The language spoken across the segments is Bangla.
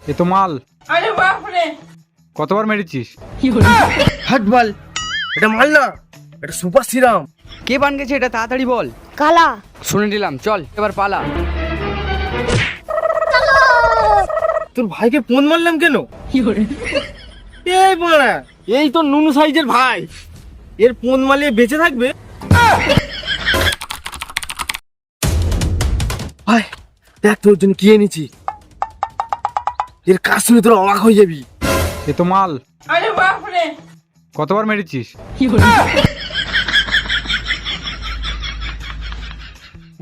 এ তো মাল। আরে বাপ রে, কতবার মেরেছিস? হাট বল, এটা মাল না, এটা সুপার সিরাম। কে বান গেছে এটা তাড়াতাড়ি বল। কালা। শুনে নিলাম, চল এবার পালা। তোর ভাইকে ফোন মারলাম কেন? এই বাড়া, এই তো নুনু সাইজের ভাই, এর ফোন মারলে বেঁচে থাকবে? ভাই দেখ তোর জন্য কি এনেছি, এর কাজ শুনে তোর অবাক হয়ে যাবি। এ তো মাল। আরে বাপ রে, কতবার মেরেছিস?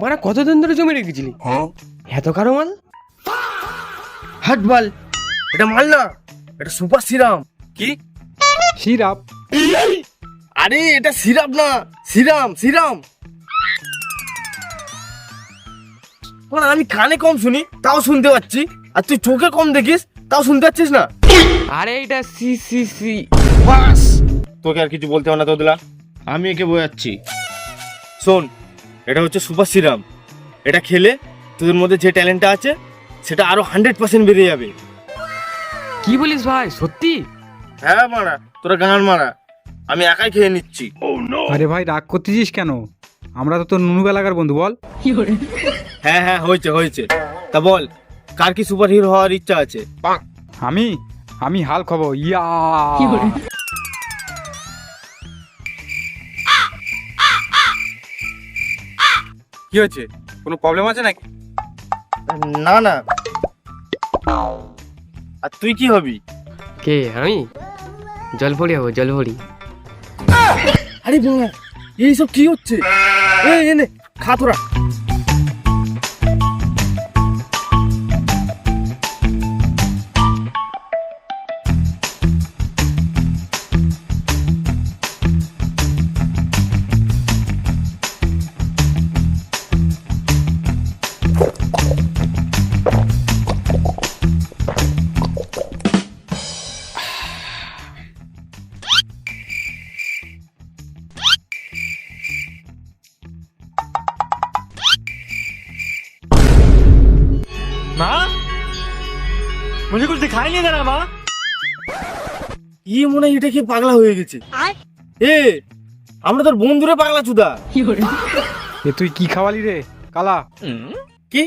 মানে কতদিন ধরে জমি রেখেছিলি? এত কারো মাল? হাট বল, এটা মাল না, এটা সুপার সিরাম। কি? সিরাপ? আরে এটা সিরাপ না, সিরাম সিরাম। আমি কানে কম শুনি তাও শুনতে পাচ্ছি, আর তুই চোখে কম দেখিস তাও শুনতে পাচ্ছিস না। আরে এটা সি সি সি। বাস, তোকে আর কিছু বলতে হবে না তোদলা, আমি একে বোঝাচ্ছি। শোন, এটা হচ্ছে সুপার সিরাম, এটা খেলে তোদের মধ্যে যে ট্যালেন্টটা আছে সেটা আরো 100% বেড়ে যাবে। কি বলিস ভাই, সত্যি? হ্যাঁ মারা, তোরা গান মারা, আমি একাই খেয়ে নিচ্ছি। আরে ভাই রাগ করতেছিস কেন? আমরা তো তোর নুনু বেলাকার বন্ধু, বল। হ্যাঁ হ্যাঁ, হয়েছে হয়েছে। তা বল, কার কি সুপার হিরো হওয়ার ইচ্ছা আছে? আমি আমি হাল খাবো। ইয়া কি হয়েছে? কোনো প্রবলেম আছে নাকি? না না। আর তুই কি হবি? কে আমি? জলপরি হবো, জলপরি। আরে বাবা, এইসব কি হচ্ছে? এই এনে খা তোরা। माँ, मुझे कुछ दिखाई नहीं दे रहा माँ। ই মনে হয় এটা খেয়ে পাগলা হয়ে গেছে। এ আমরা তোর বন্ধুরে পাগলা চুদা। এ তুই কি খাওয়ালি রে কালা? কি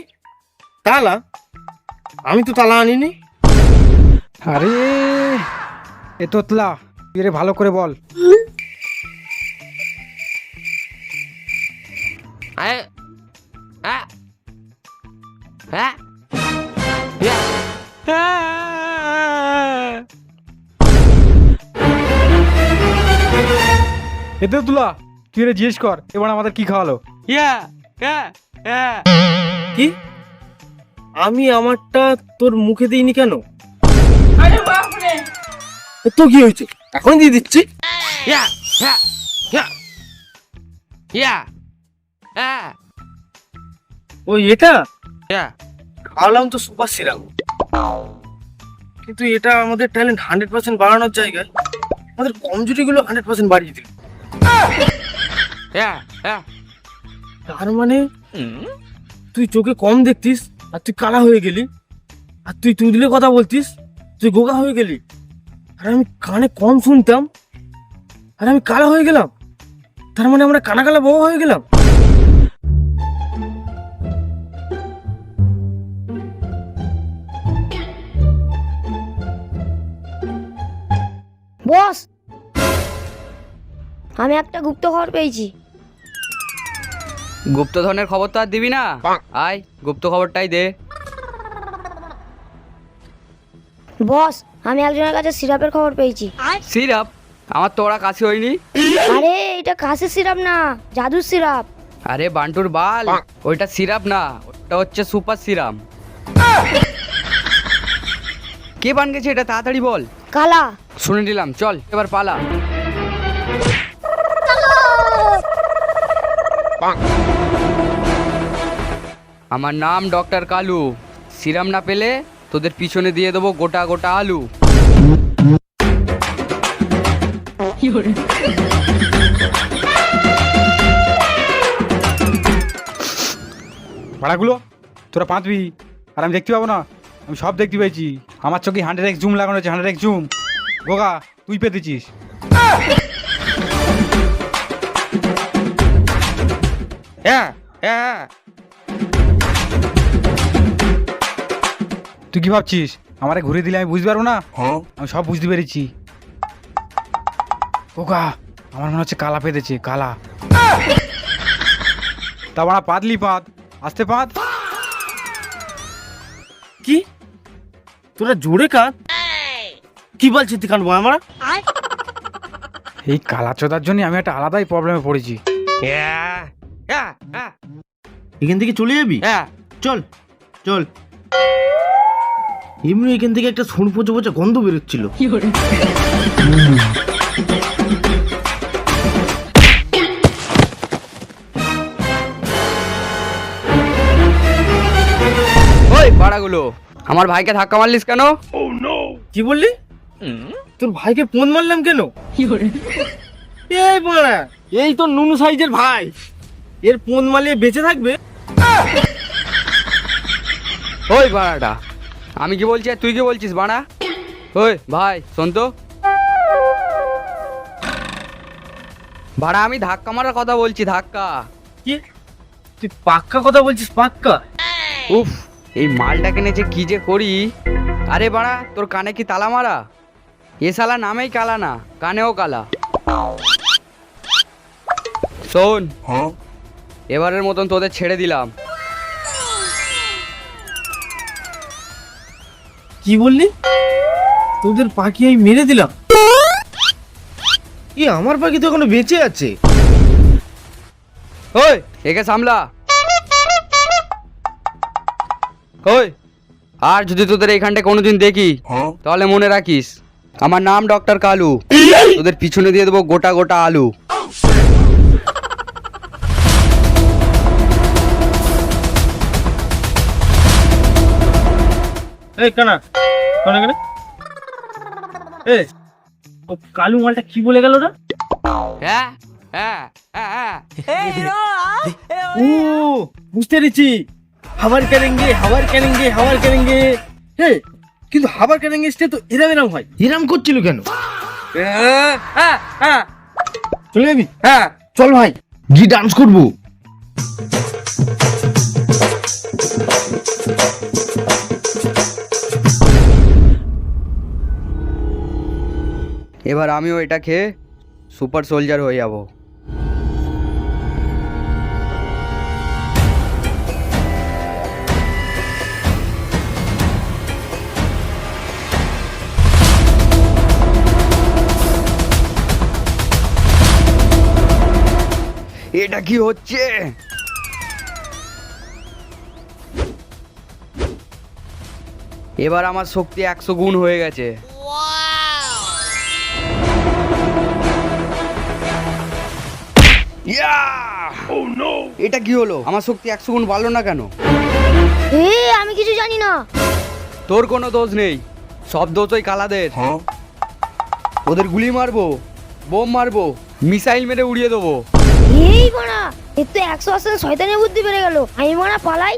তালা? আমি তো তালা আনিনি। আরে এ তোতলা, তুই রে ভালো করে বল। এ তোতলা, তুই রে জিজ্ঞেস কর এবার আমাদের কি খাওয়ালো। কি? আমি আমারটা তোর মুখে দিইনি কেন? আরে বাপ রে, তো কি হয়েছে, এখন দিয়ে দিচ্ছি। ওই এটা খাওয়ালাম তো সুপার সিরাম, কিন্তু এটা আমাদের ট্যালেন্ট 100% বাড়ানোর জায়গায় আমাদের কমজোরিগুলো 100% বাড়িয়ে দিল। তার মানে তুই চোখে কম দেখতিস আর তুই কালা হয়ে গেলি, আর তুই তুদলে কথা বলতিস তুই গোগা হয়ে গেলি, আর আমি কানে কম শুনতাম আর আমি কালা হয়ে গেলাম। তার মানে আমরা কানা কালা বাবা হয়ে গেলাম। বস, আমি একটা গুপ্ত খবর পেয়েছি। গুপ্তধনের খবর তো আর দিবি না, আয় গুপ্ত খবরটাই দে। বস, আমি একজনের কাছে সিরাপের খবর পেয়েছি। সিরাপ? আমার তো ওরা কাছে হয়নি। আরে এটা কাশির সিরাপ না, জাদুর সিরাপ। আরে বান্টুর বাল, ওইটা সিরাপ না, ওটা হচ্ছে সুপার সিরাম। কে বান গেছে এটা তাড়াতাড়ি বল। কালা। শুনে নিলাম, চল এবার পালা। আমার নাম ডক্টর কালু, সিরাম না পেলে তোদের পিছনে দিয়ে দেবো গোটা গোটা আলু। ভাড়াগুলো তোরা পাঁচবি, আর আমি দেখতে পাবো না। আমি সব দেখতে পেয়েছি। আমার চোখে 100x জুম লাগানো আছে, 100x জুম। গোগা তুই পেতেছিস। হ্যাঁ হ্যাঁ। তুই কি ভাবছিস আমারে ঘুরে দিলে আমি বুঝতে পারবো না? আমি সব বুঝতে পেরেছি। গোগা আমার মনে হচ্ছে কালা পেতেছে, কালা। তা বাড়া পাতলি পাত, আস্তে পাত। কি তোরা জোরে কাঁদ? কি বলছিস তুই কানবো আমরা? এই কালা চোদার জন্য আমি একটা আলাদাই প্রবলেমে পড়েছি। হ্যাঁ হ্যাঁ হ্যাঁ এখান থেকে চলে যাবি? হ্যাঁ। চল চল। এমনি এখান থেকে একটা শুঁড় পচে পচে গন্ধ বেরোচ্ছিল। ওই বাড়াগুলো, আমার ভাইকে ধাক্কা মারলিস কেন? কি বললি? তোর ভাইকে ফোন মারলাম কেন? এই বাড়া, এই তো নুনু সাইজের ভাই, এর ফোন মারলে বেঁচে থাকবে? ওই বাড়াটা, আমি কি বলছি আর তুই কি বলছিস বাড়া? ওই ভাই শোন তো, বাড়া আমি ধাক্কা মারার কথা বলছি, ধাক্কা। কি তুই পাক্কা কথা বলছিস? পাক্কা? উফ, এই মালটা কিনেছে কি যে করি। আরে বাড়া তোর কানে কি তালা মারা? এ শালা নামেই কালা না, কানেও কালা। শোন, এবারের মতন তোদের ছেড়ে দিলাম। কি বললি? তোদের পাখি আমি মেরে দিলাম? কি আমার পাখি তো এখনো বেঁচে আছে। ওই একে সামলা। ওই আর যদি তোদের এইখানটা কোনোদিন দেখি তাহলে মনে রাখিস আমার নাম ডক্টর কালু, তোদের পিছনে দিয়ে দেবো গোটা গোটা আলু। এই কানা কানা কানা, এই ও কালু মালটা কি বলে গেল না? হ্যাঁ হ্যাঁ হ্যাঁ হ্যাঁ। ও বুঝতে পেরেছি, হাওয়ার কারেঙ্গে হাওয়ার কারেঙ্গে হাওয়ার কারেঙ্গে। হে কিন্তু হাওয়ার কারেঙ্গে স্টে তো এরাম এরাম হয়, এরাম করছিল কেন? হ্যাঁ হ্যাঁ চলে যাবি? হ্যাঁ চল ভাই গি ডান্স করবো। এবার আমিও এটা খেয়ে সুপার সোলজার হয়ে যাব। এটা কি হচ্ছে? এবার আমার শক্তি 100 গুণ হয়ে গেছে। এটা কি হলো? আমার শক্তি 100 গুণ বাড়লো না কেন? আমি কিছু জানি না। তোর কোনো দোষ নেই, সব দোষ ওই কালাদের। ওদের গুলি মারবো, বোম মারবো, মিসাইল মেরে উড়িয়ে দেবো। এই বাড়া, এর তো 100% শয়তানের বুদ্ধি বেড়ে গেল। আমি বাড়া পালাই।